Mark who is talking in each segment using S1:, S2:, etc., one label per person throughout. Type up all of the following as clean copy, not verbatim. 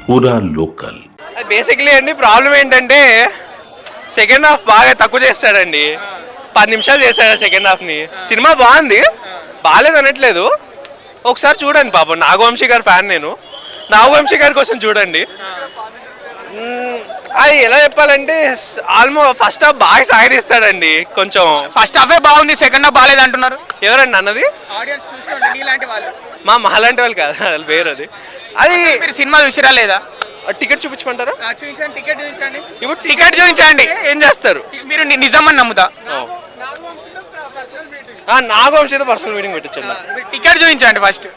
S1: పూరా local.
S2: Basically అండి problem ఏంటంటే సెకండ్ హాఫ్ బాగా తక్కువ చేస్తాడండి. 10 నిమిషాలు చేశాడు సెకండ్ హాఫ్ని. సినిమా బాగుంది, బాగాలేదు అనట్లేదు. ఒకసారి చూడండి పాపం. నాగవంశీ గారి ఫ్యాన్ నేను. నాగవంశీ గారి కోసం చూడండి. అది ఎలా చెప్పాలంటే ఆల్మోస్ట్ ఫస్ట్ హాఫ్ బాగా సాగదీస్తాడండి. కొంచెం
S3: ఫస్ట్ హాఫే బాగుంది, సెకండ్ హాఫ్ బాగాలేదు అంటున్నారు.
S2: ఎవరండి అన్నది? మా మహాలాంటి వాళ్ళు కాదు, అది వేరు. అది
S3: మీరు సినిమా చూసిరా లేదా?
S2: టికెట్ చూపించమంటారా?
S3: చూపించండి, టికెట్ చూపించండి.
S2: ఇప్పుడు టికెట్ చూపించండి. ఏం చేస్తారు?
S3: మీరు నిజమని నమ్ముతా.
S2: నాగవంశీతో పర్సనల్ మీటింగ్ పెట్టించండి.
S3: టికెట్ చూపించండి ఫస్ట్.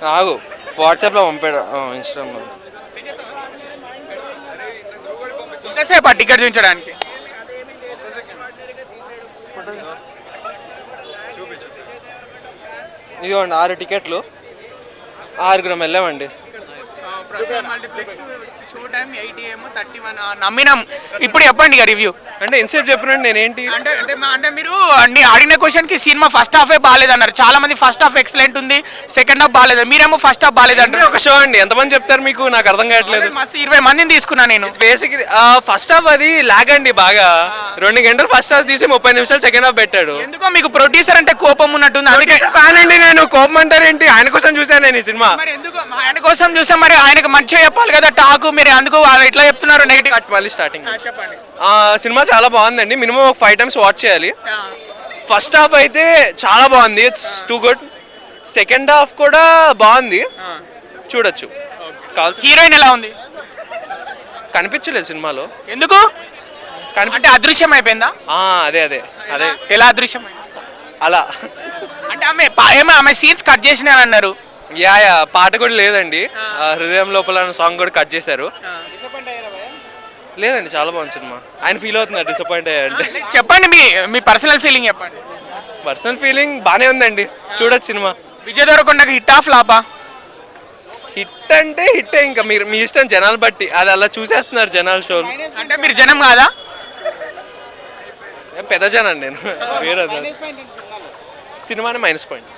S2: నాగు వాట్సాప్లో పంపాడు, ఇన్స్టాగ్రామ్.
S3: ఎంతసేపు ఆ టికెట్ చూపించడానికి?
S2: ఇదిగోండి 6 టికెట్లు, 6 వెళ్ళామండి.
S3: నమ్మినాం. ఇప్పుడు చెప్పండి ఇక రివ్యూ.
S2: అంటే ఎంతసేపు చెప్పినండి నేనేంటి
S3: అంటే మీరు అన్ని అడిగిన క్వశ్చన్ కి సినిమా ఫస్ట్ హాఫే బాగాలేదు అన్నారు. చాలా మంది ఫస్ట్ హాఫ్ ఎక్సలెంట్ ఉంది, సెకండ్ హాఫ్ బాగాలేదు. మీరేమో ఫస్ట్ హాఫ్ బాగాలేదు అంటే
S2: ఒక షో అండి. ఎంతమంది చెప్తారు మీకు? నాకు అర్థం కావట్లేదు.
S3: మస్తు 20 మందిని తీసుకున్నా నేను.
S2: బేసిక్ ఫస్ట్ హాఫ్ అది లాగ్ అండి బాగా. 2 గంటలు ఫస్ట్ హాఫ్ తీసి 30 నిమిషాలు సెకండ్ హాఫ్ పెట్టాడు.
S3: ఎందుకో మీకు ప్రొడ్యూసర్ అంటే కోపం ఉన్నట్టుంది, అందుకే
S2: కానండి. నేను కోపం అంటారేంటి? ఆయన కోసం చూసాను నేను ఈ సినిమా.
S3: మరి ఎందుకు ఆయన కోసం చూసాం? మరి ఆయనకు మంచిగా చెప్పాలి కదా టాకు. మీరు అందుకు ఇట్లా చెప్తున్నారు నెగిటివ్.
S2: మళ్ళీ స్టార్టింగ్.
S3: చెప్పండి.
S2: సినిమా చాలా బాగుందండి. మినిమం ఒక 5 టైమ్స్ వాచ్ చేయాలి. ఫస్ట్ హాఫ్ అయితే చాలా బాగుంది, it's too good. Second half కూడా బాగుంది, చూడొచ్చు.
S3: హీరోయిన్ ఎలా ఉంది?
S2: కనిపించలేదు సినిమాలో.
S3: ఎందుకు? అంటే అదృశ్యం అయిపోయిందా?
S2: అదే అదే అదే.
S3: ఎలా అదృశ్యం
S2: అలా
S3: అంటే ఆమె సీన్స్ కట్ చేసినారు అన్నారు.
S2: యా పాట కూడా లేదండి. హృదయం లోపల సాంగ్ కూడా కట్ చేశారు. లేదండి, చాలా బాగుంది సినిమా. ఆయన ఫీల్ అవుతున్నారు డిసప్పాయింట్ అయ్యారంటే.
S3: చెప్పండి మీ పర్సనల్ ఫీలింగ్ చెప్పండి.
S2: పర్సనల్ ఫీలింగ్ బాగానే ఉందండి, చూడొచ్చు సినిమా.
S3: విజయ్ దేవరకొండకి హిట్ ఆఫ్ లాపా?
S2: హిట్ అంటే హిట్టే, ఇంకా మీరు మీ ఇష్టం. జనాలు బట్టి అది అలా చూసేస్తున్నారు జనాలు షోలు.
S3: అంటే మీరు జనం కాదా?
S2: పెద్ద జనం నేను. వేరే సినిమానే మైనస్ పాయింట్.